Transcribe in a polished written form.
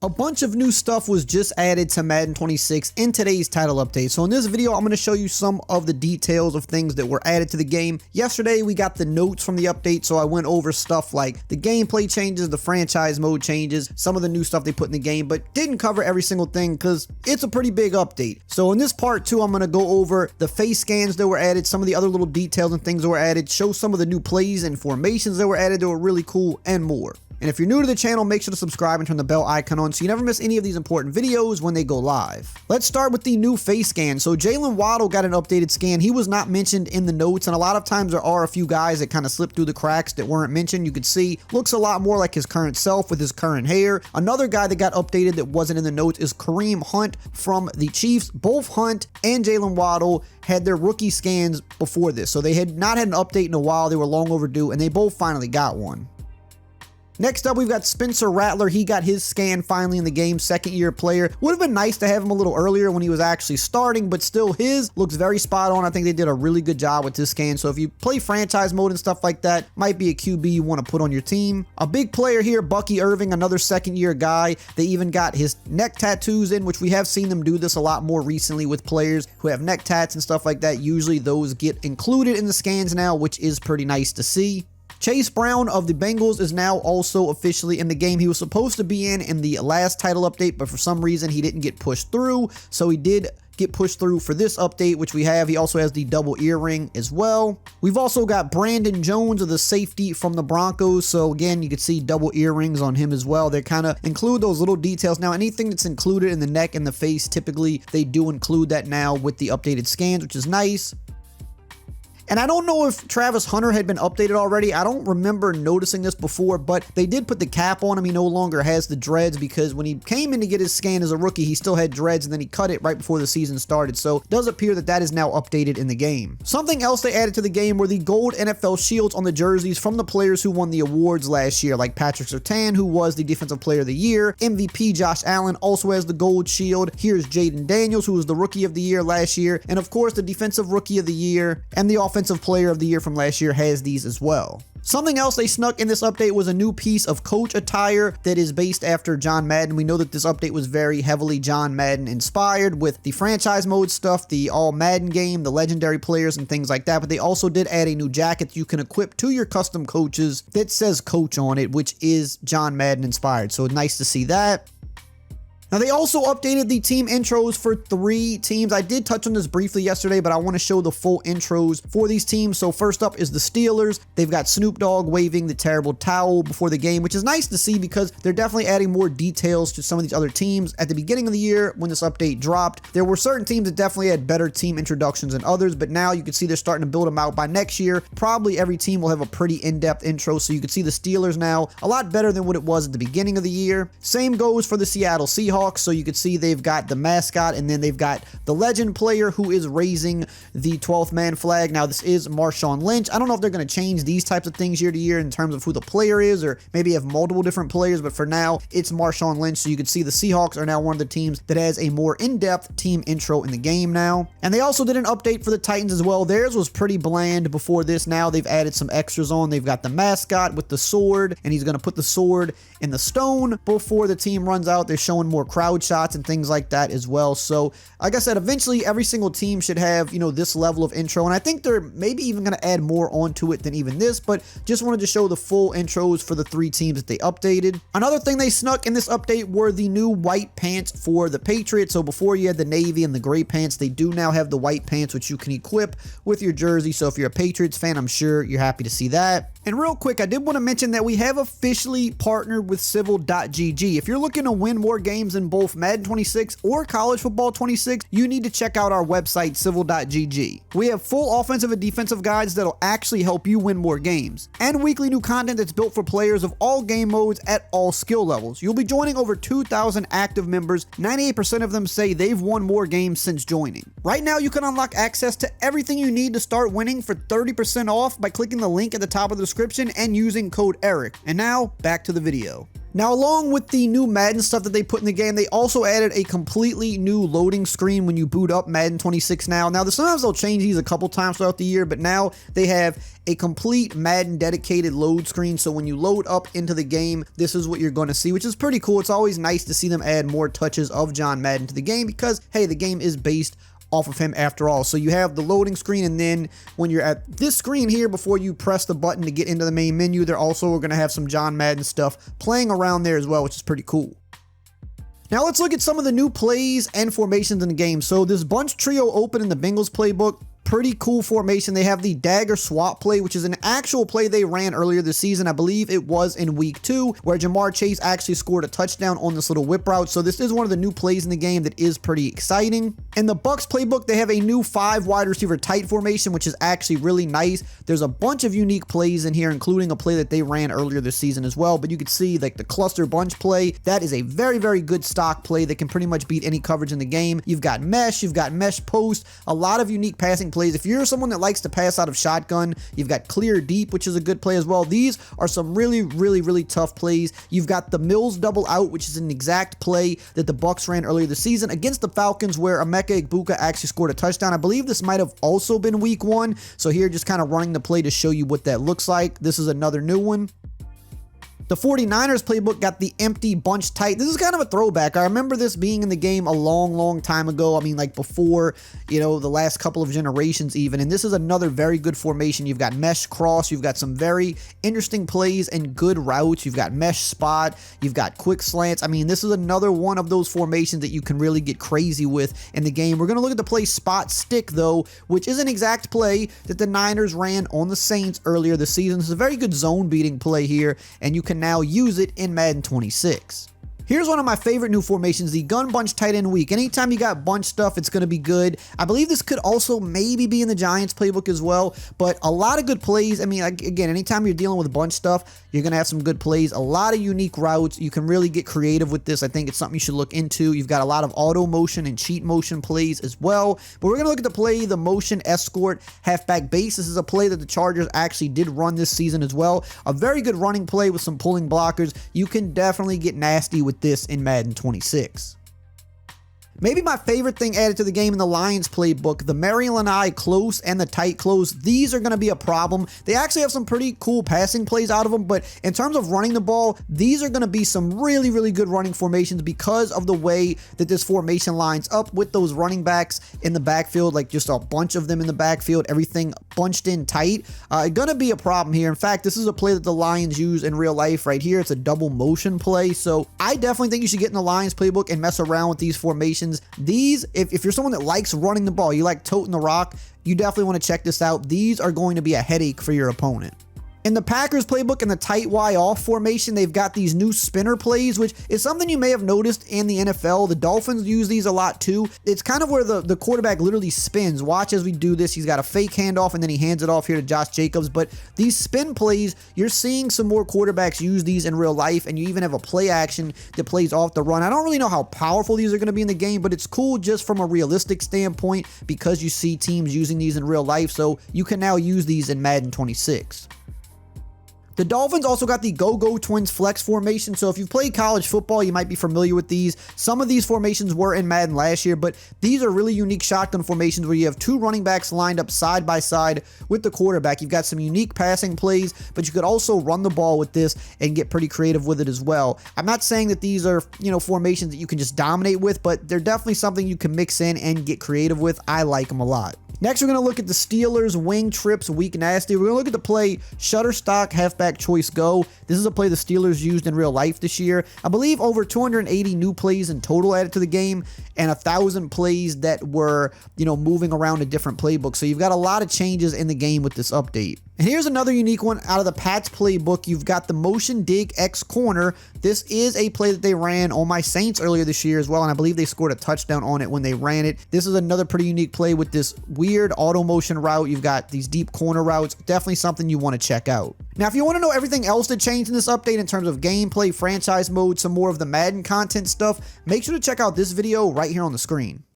A bunch of new stuff was just added to Madden 26 in today's title update. So in this video, I'm going to show you some of the details of things that were added to the game. Yesterday, we got the notes from the update, so I went over stuff like the gameplay changes, the franchise mode changes, some of the new stuff they put in the game, but didn't cover every single thing because it's a pretty big update. So in this part 2, I'm going to go over the face scans that were added, some of the other little details and things that were added, show some of the new plays and formations that were added that were really cool, and more. And if you're new to the channel, make sure to subscribe and turn the bell icon on so you never miss any of these important videos when they go live. Let's start with the new face scan. So Jalen Waddle got an updated scan. He was not mentioned in the notes, and a lot of times there are a few guys that kind of slip through the cracks that weren't mentioned. You could see looks a lot more like his current self with his current hair. Another guy that got updated that wasn't in the notes is Kareem Hunt from the Chiefs. Both Hunt and Jalen Waddle had their rookie scans before this, so they had not had an update in a while. They were long overdue, and they both finally got one. Next up, we've got Spencer Rattler. He got his scan finally in the game, second-year player. Would have been nice to have him a little earlier when he was actually starting, but still his looks very spot on. I think they did a really good job with this scan. So if you play franchise mode and stuff like that, might be a QB you want to put on your team. A big player here, Bucky Irving, another second-year guy. They even got his neck tattoos in, which we have seen them do this a lot more recently with players who have neck tats and stuff like that. Usually those get included in the scans now, which is pretty nice to see. Chase Brown of the Bengals is now also officially in the game. He was supposed to be in the last title update, but for some reason he didn't get pushed through. So he did get pushed through for this update, which we have. He also has the double earring as well. We've also got Brandon Jones of the safety from the Broncos. So again, you can see double earrings on him as well. They kind of include those little details. Now, anything that's included in the neck and the face, typically they do include that now with the updated scans, which is nice. And I don't know if Travis Hunter had been updated already. I don't remember noticing this before, but they did put the cap on him. He no longer has the dreads because when he came in to get his scan as a rookie, he still had dreads and then he cut it right before the season started. So it does appear that that is now updated in the game. Something else they added to the game were the gold NFL shields on the jerseys from the players who won the awards last year, like Patrick Surtain, who was the Defensive Player of the Year. MVP Josh Allen also has the gold shield. Here's Jaden Daniels, who was the Rookie of the Year last year. And of course, the Defensive Rookie of the Year and the Offensive Player of the Year from last year has these as well. Something else they snuck in this update was a new piece of coach attire that is based after John Madden. We know that this update was very heavily John Madden inspired with the franchise mode stuff, the all Madden game, the legendary players and things like that, but they also did add a new jacket you can equip to your custom coaches that says coach on it, which is John Madden inspired. So nice to see that. Now, they also updated the team intros for 3 teams. I did touch on this briefly yesterday, but I want to show the full intros for these teams. So first up is the Steelers. They've got Snoop Dogg waving the terrible towel before the game, which is nice to see because they're definitely adding more details to some of these other teams. At the beginning of the year, when this update dropped, there were certain teams that definitely had better team introductions than others, but now you can see they're starting to build them out. By next year, probably every team will have a pretty in-depth intro, so you can see the Steelers now a lot better than what it was at the beginning of the year. Same goes for the Seattle Seahawks. So you can see they've got the mascot and then they've got the legend player who is raising the 12th man flag. Now this is Marshawn Lynch. I don't know if they're going to change these types of things year to year in terms of who the player is, or maybe have multiple different players, but for now it's Marshawn Lynch. So you can see the Seahawks are now one of the teams that has a more in-depth team intro in the game now. And they also did an update for the Titans as well. Theirs was pretty bland before this. Now they've added some extras on. They've got the mascot with the sword, and he's going to put the sword in the stone before the team runs out. They're showing more crowd shots and things like that as well. So like I said, eventually every single team should have, you know, this level of intro, and I think they're maybe even going to add more onto it than even this, but just wanted to show the full intros for the 3 teams that they updated. Another thing they snuck in this update were the new white pants for the Patriots. So before you had the navy and the gray pants, they do now have the white pants, which you can equip with your jersey. So if you're a Patriots fan, I'm sure you're happy to see that. And real quick, I did want to mention that we have officially partnered with Civil.gg. If you're looking to win more games in both Madden 26 or College Football 26, you need to check out our website, Civil.gg. We have full offensive and defensive guides that'll actually help you win more games, and weekly new content that's built for players of all game modes at all skill levels. You'll be joining over 2,000 active members. 98% of them say they've won more games since joining. Right now, you can unlock access to everything you need to start winning for 30% off by clicking the link at the top of the description and using code ERIC. And now, back to the video. Now, along with the new Madden stuff that they put in the game, they also added a completely new loading screen when you boot up Madden 26 now. Now, sometimes they'll change these a couple times throughout the year, but now they have a complete Madden dedicated load screen. So when you load up into the game, this is what you're going to see, which is pretty cool. It's always nice to see them add more touches of John Madden to the game because, hey, the game is based off of him after all. So you have the loading screen, and then when you're at this screen here, before you press the button to get into the main menu, they're also going to have some John Madden stuff playing around there as well, which is pretty cool. Now let's look at some of the new plays and formations in the game. So this bunch trio open in the Bengals playbook, pretty cool formation. They have the dagger swap play, which is an actual play they ran earlier this season. I believe it was in week 2, where Jamar Chase actually scored a touchdown on this little whip route. So this is one of the new plays in the game that is pretty exciting. In the Bucs playbook, they have a new 5 wide receiver tight formation, which is actually really nice. There's a bunch of unique plays in here, including a play that they ran earlier this season as well. But you can see like the cluster bunch play. That is a very, very good stock play that can pretty much beat any coverage in the game. You've got mesh post, a lot of unique passing plays. If you're someone that likes to pass out of shotgun, you've got clear deep, which is a good play as well. These are some really tough plays. You've got the Mills double out, which is an exact play that the Bucs ran earlier this season against the Falcons, where Emeka Egbuka actually scored a touchdown. I believe this might have also been week 1. So here, just kind of running the play to show you what that looks like. This is another new one. The 49ers playbook got the empty bunch tight. This is kind of a throwback. I remember this being in the game a long time ago. I mean, like before, the last couple of generations even. And this is another very good formation. You've got mesh cross. You've got some very interesting plays and good routes. You've got mesh spot. You've got quick slants. I mean, this is another one of those formations that you can really get crazy with in the game. We're going to look at the play spot stick, though, which is an exact play that the Niners ran on the Saints earlier this season. It's a very good zone beating play here, and you can now use it in Madden 26. Here's one of my favorite new formations, the gun bunch tight end weak. Anytime you got bunch stuff, it's going to be good. I believe this could also maybe be in the Giants playbook as well, but a lot of good plays. I mean, again, anytime you're dealing with bunch stuff, you're going to have some good plays, a lot of unique routes. You can really get creative with this. I think it's something you should look into. You've got a lot of auto motion and cheat motion plays as well, but we're going to look at the play, the motion escort halfback base. This is a play that the Chargers actually did run this season as well. A very good running play with some pulling blockers. You can definitely get nasty with this in Madden 26. Maybe my favorite thing added to the game in the Lions playbook, the Maryland Eye close and the tight close. These are going to be a problem. They actually have some pretty cool passing plays out of them, but in terms of running the ball, these are going to be some really good running formations because of the way that this formation lines up with those running backs in the backfield, like just a bunch of them in the backfield, everything bunched in tight. Going to be a problem here. In fact, this is a play that the Lions use in real life right here. It's a double motion play, so I definitely think you should get in the Lions playbook and mess around with these formations. These, if you're someone that likes running the ball, you like toting the rock, you definitely want to check this out. These are going to be a headache for your opponent. In the Packers playbook, in the tight Y off formation, they've got these new spinner plays, which is something you may have noticed in the NFL. The Dolphins use these a lot too. It's kind of where the quarterback literally spins. Watch as we do this. He's got a fake handoff and then he hands it off here to Josh Jacobs. But these spin plays, you're seeing some more quarterbacks use these in real life, and you even have a play action that plays off the run. I don't really know how powerful these are going to be in the game, but it's cool just from a realistic standpoint because you see teams using these in real life. So you can now use these in Madden 26. The Dolphins also got the Go-Go Twins flex formation, so if you've played college football, you might be familiar with these. Some of these formations were in Madden last year, but these are really unique shotgun formations where you have 2 running backs lined up side by side with the quarterback. You've got some unique passing plays, but you could also run the ball with this and get pretty creative with it as well. I'm not saying that these are, formations that you can just dominate with, but they're definitely something you can mix in and get creative with. I like them a lot. Next, we're going to look at the Steelers wing trips weak nasty. We're going to look at the play Shutterstock halfback choice go. This is a play the Steelers used in real life this year. I believe over 280 new plays in total added to the game and 1,000 plays that were, moving around a different playbook. So you've got a lot of changes in the game with this update. And here's another unique one out of the Pats playbook. You've got the motion dig X corner. This is a play that they ran on my Saints earlier this year as well, and I believe they scored a touchdown on it when they ran it. This is another pretty unique play with this weird auto motion route. You've got these deep corner routes. Definitely something you want to check out. Now, if you want to know everything else that changed in this update in terms of gameplay, franchise mode, some more of the Madden content stuff, make sure to check out this video right here on the screen.